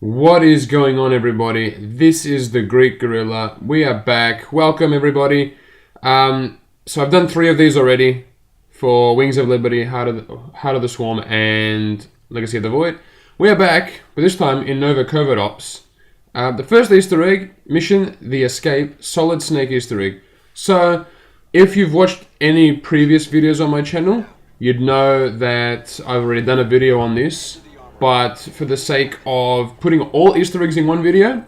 What is going on, everybody? This is the Greek Gorilla. We are back. Welcome, everybody. So I've done 3 of these already for Wings of Liberty, Heart of the Swarm, and Legacy of the Void. We are back, but this time in Nova Covert Ops. The first Easter egg mission, the Escape Solid Snake Easter egg. So if you've watched any previous videos on my channel, you'd know that I've already done a video on this. But for the sake of putting all Easter eggs in one video,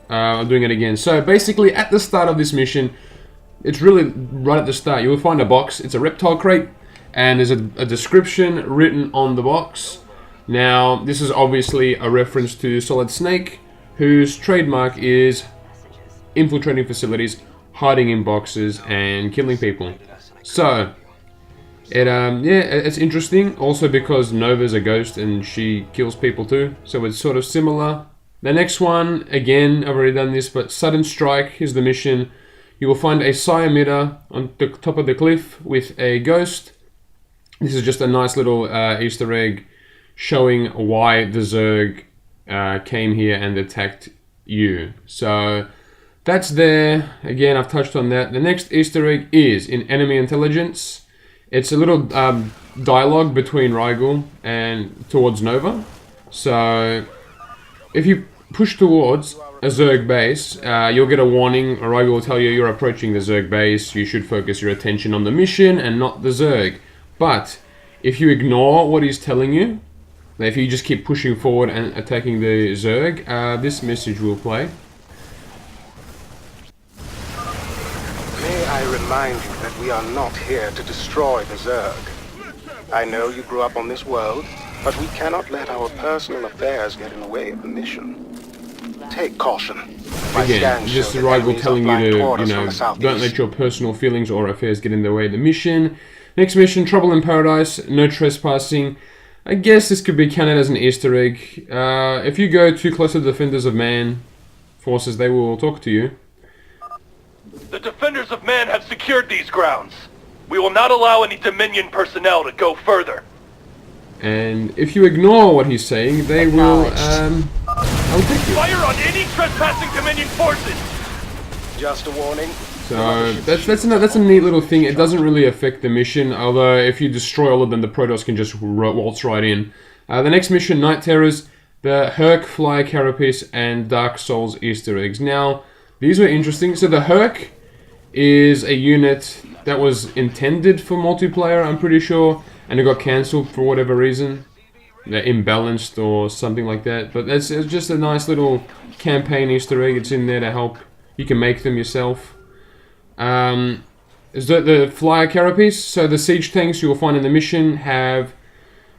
I'm doing it again. So basically, at the start of this mission, it's really right at the start, you'll find a box. It's a reptile crate, and there's a description written on the box. Now, this is obviously a reference to Solid Snake, whose trademark is infiltrating facilities, hiding in boxes, and killing people. So it's interesting, also because Nova's a ghost and she kills people too, so it's sort of similar. The next one, again, I've already done this, but Sudden Strike is the mission. You will find a psi emitter on the top of the cliff with a ghost. This is just a nice little Easter egg showing why the Zerg came here and attacked you. So that's there. Again, I've touched on that. The next Easter egg is in enemy intelligence. It's a little dialogue between Rigel and towards Nova. So if you push towards a Zerg base, you'll get a warning. Rigel will tell you you're approaching the Zerg base. You should focus your attention on the mission and not the Zerg. But if you ignore what he's telling you, if you just keep pushing forward and attacking the Zerg, this message will play. May I remind you that we are not here to destroy the Zerg. I know you grew up on this world, but we cannot let our personal affairs get in the way of the mission. Take caution. Again, just the Rigel telling you to, don't let your personal feelings or affairs get in the way of the mission. Next mission, Trouble in Paradise, no trespassing. I guess this could be counted as an Easter egg. If you go too close to the Defenders of Man forces, they will talk to you. The Defenders of Man have secured these grounds. We will not allow any Dominion personnel to go further. And if you ignore what he's saying, they will, I'll take you. Fire on any trespassing Dominion forces! Just a warning. So, that's a neat little thing. It doesn't really affect the mission, although if you destroy all of them, the Protoss can just waltz right in. The next mission, Night Terrors, the Herc Flyer Carapace, and Dark Souls Easter eggs. Now, these were interesting. So the Herc is a unit that was intended for multiplayer, I'm pretty sure, and it got cancelled for whatever reason. They're imbalanced or something like that. But it's just a nice little campaign Easter egg. It's in there to help. You can make them yourself. Is the Flyer Carapace. So the siege tanks you will find in the mission have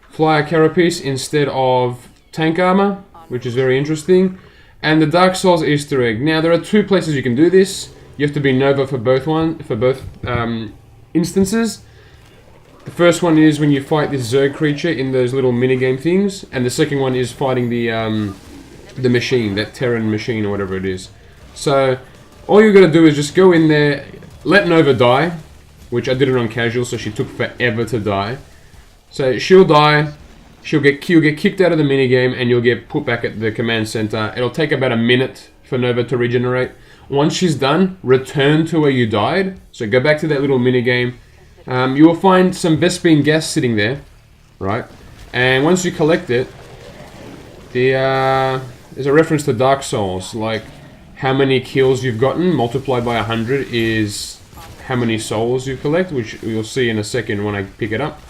Flyer Carapace instead of tank armor, which is very interesting. And the Dark Souls Easter egg. Now there are 2 places you can do this. You have to be Nova for both instances. The first one is when you fight this Zerg creature in those little minigame things, and the second one is fighting the machine, that Terran machine or whatever it is. So all you gotta do is just go in there, let Nova die, which I did it on casual, so she took forever to die. So she'll die. You'll get kicked out of the minigame, and you'll get put back at the command center. It'll take about a minute for Nova to regenerate. Once she's done, return to where you died. So go back to that little minigame. You will find some Vespene gas sitting there, right? And once you collect it, there's a reference to Dark Souls. Like, how many kills you've gotten multiplied by 100 is how many souls you collect, which you'll see in a second when I pick it up.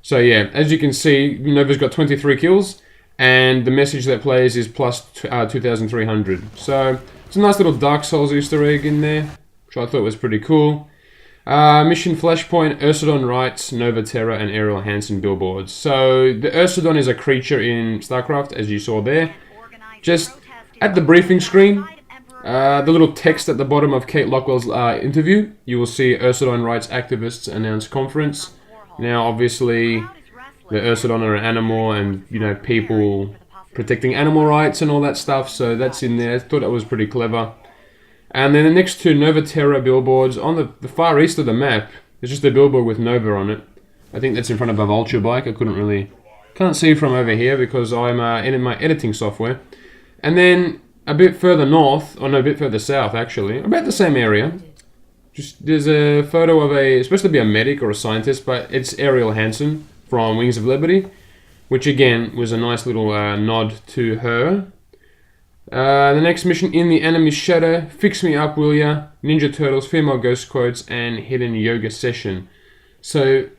So yeah, as you can see, Nova's got 23 kills, and the message that plays is plus 2,300. So it's a nice little Dark Souls Easter egg in there, which I thought was pretty cool. Mission Flashpoint, Ursidon Rights, Nova Terra, and Ariel Hansen billboards. So the Ursidon is a creature in StarCraft, as you saw there. Just at the briefing screen, the little text at the bottom of Kate Lockwell's interview, you will see Ursidon Rights activists announce conference. Now, obviously, the Ursidon are an animal, and, you know, people protecting animal rights and all that stuff, so that's in there. I thought that was pretty clever. And then the next 2 Nova Terra billboards, on the far east of the map, there's just a billboard with Nova on it. I think that's in front of a vulture bike. I couldn't really Can't see from over here because I'm in my editing software. And then a bit further north, or no, a bit further south actually, about the same area. Just there's a photo of it's supposed to be a medic or a scientist, but it's Ariel Hansen from Wings of Liberty, which again was a nice little nod to her. The next mission, In the Enemy's Shadow, Fix Me Up Will Ya, Ninja Turtles, Female Ghost Quotes, and Hidden Yoga Session. So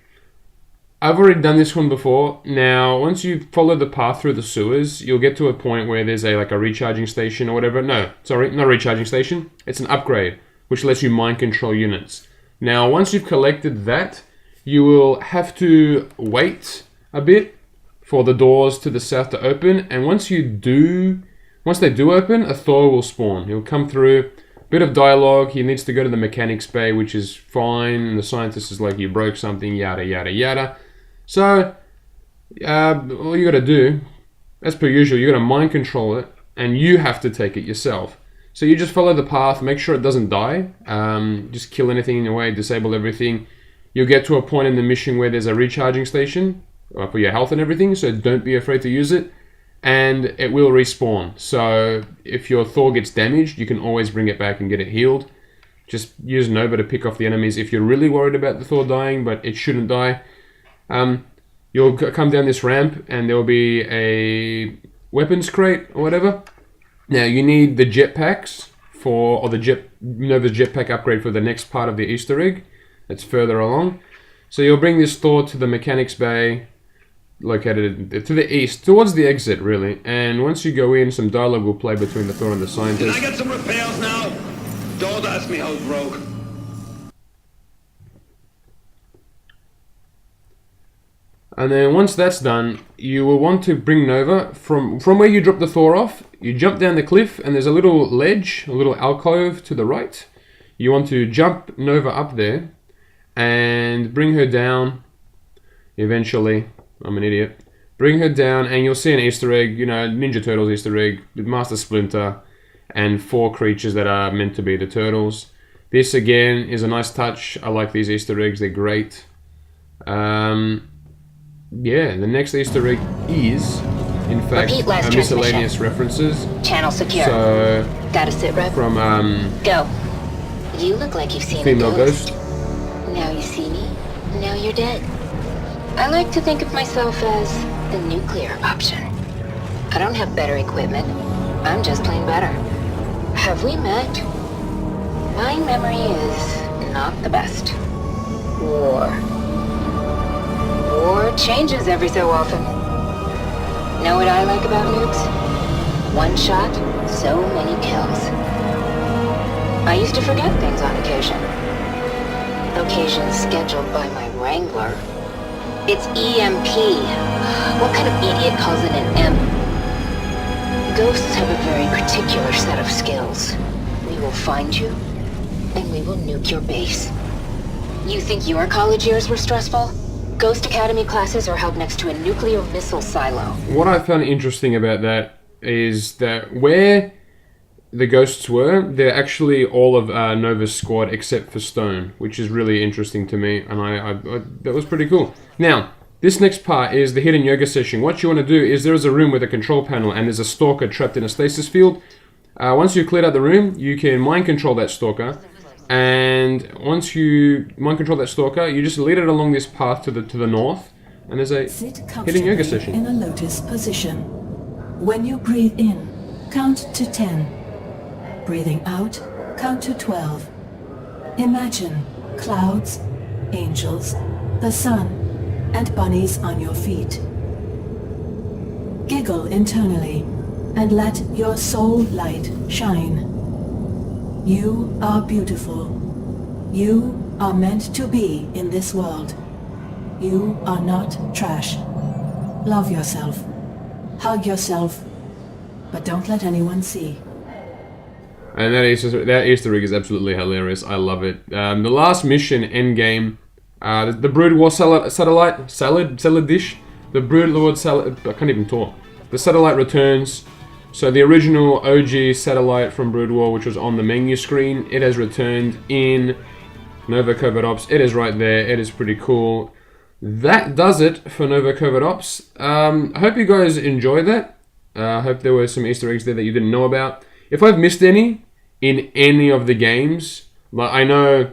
I've already done this one before. Now, once you follow the path through the sewers, you'll get to a point where there's like a recharging station or whatever. No, sorry, not a recharging station. It's an upgrade, which lets you mind control units. Now, once you've collected that, you will have to wait a bit for the doors to the south to open. And once they do open, a Thor will spawn. He'll come through. Bit of dialogue. He needs to go to the mechanics bay, which is fine. And the scientist is like, you broke something, yada, yada, yada. So, all you gotta do, as per usual, you gotta mind control it, and you have to take it yourself. So you just follow the path, make sure it doesn't die, just kill anything in your way, disable everything. You'll get to a point in the mission where there's a recharging station for your health and everything, so don't be afraid to use it, and it will respawn. So if your Thor gets damaged, you can always bring it back and get it healed. Just use Nova to pick off the enemies if you're really worried about the Thor dying, but it shouldn't die. You'll come down this ramp and there will be a weapons crate or whatever. Now you need the jetpacks Nova's jetpack upgrade for the next part of the Easter egg. That's further along. So you'll bring this Thor to the mechanics bay, located to the east, towards the exit really. And once you go in, some dialogue will play between the Thor and the scientist. Can I get some repairs now? Don't ask me how it broke. And then once that's done, you will want to bring Nova from where you drop the Thor off. You jump down the cliff and there's a little ledge, a little alcove to the right. You want to jump Nova up there and bring her down eventually. I'm an idiot. Bring her down and you'll see an Easter egg, Ninja Turtles Easter egg, with Master Splinter and 4 creatures that are meant to be the Turtles. This again is a nice touch. I like these Easter eggs, they're great. Yeah, the next Easter egg is, in fact, miscellaneous references. Channel secure. So, gotta sit rep. From, go. You look like you've seen Female a ghost. Ghost. Now you see me, now you're dead. I like to think of myself as the nuclear option. I don't have better equipment. I'm just plain better. Have we met? My memory is not the best. War changes every so often. Know what I like about nukes? One shot, so many kills. I used to forget things on occasion. Occasions scheduled by my Wrangler. It's EMP. What kind of idiot calls it an M? Ghosts have a very particular set of skills. We will find you, and we will nuke your base. You think your college years were stressful? Ghost Academy classes are held next to a nuclear missile silo. What I found interesting about that is that where the ghosts were, they're actually all of Nova's squad except for Stone, which is really interesting to me, and I that was pretty cool. Now, this next part is the hidden yoga session. What you want to do is there is a room with a control panel and there's a stalker trapped in a stasis field. Once you've cleared out the room, you can mind control that stalker. And once you mind control that stalker, you just lead it along this path to the north, and there's a hidden yoga session. In a lotus position. When you breathe in, count to 10. Breathing out, count to 12. Imagine clouds, angels, the sun, and bunnies on your feet. Giggle internally, and let your soul light shine. You are beautiful. You are meant to be in this world. You are not trash. Love yourself. Hug yourself. But don't let anyone see. And that Easter egg is absolutely hilarious. I love it. The last mission, endgame, the Brood War salad dish. The Brood Lord salad. I can't even talk. The satellite returns. So the original OG satellite from Brood War, which was on the menu screen, it has returned in Nova Covert Ops. It is right there. It is pretty cool. that does it for Nova Covert Ops. I hope you guys enjoyed that. I hope there were some Easter eggs there that you didn't know about. If I've missed any in any of the games, like I know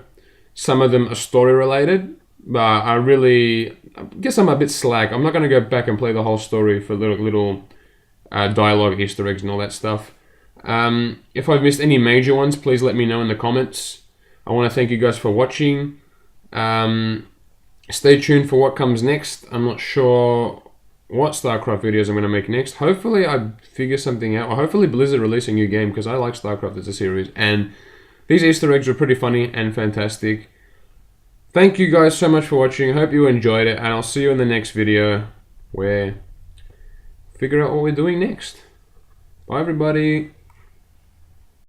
some of them are story related, but I guess I'm a bit slack. I'm not going to go back and play the whole story for little dialogue, Easter eggs and all that stuff. If I've missed any major ones, please let me know in the comments. I want to thank you guys for watching. Stay tuned for what comes next. I'm not sure what StarCraft videos I'm going to make next. Hopefully I figure something out. Or hopefully Blizzard release a new game, because I like StarCraft as a series. And these Easter eggs were pretty funny and fantastic. Thank you guys so much for watching. I hope you enjoyed it. And I'll see you in the next video where figure out what we're doing next. Bye everybody.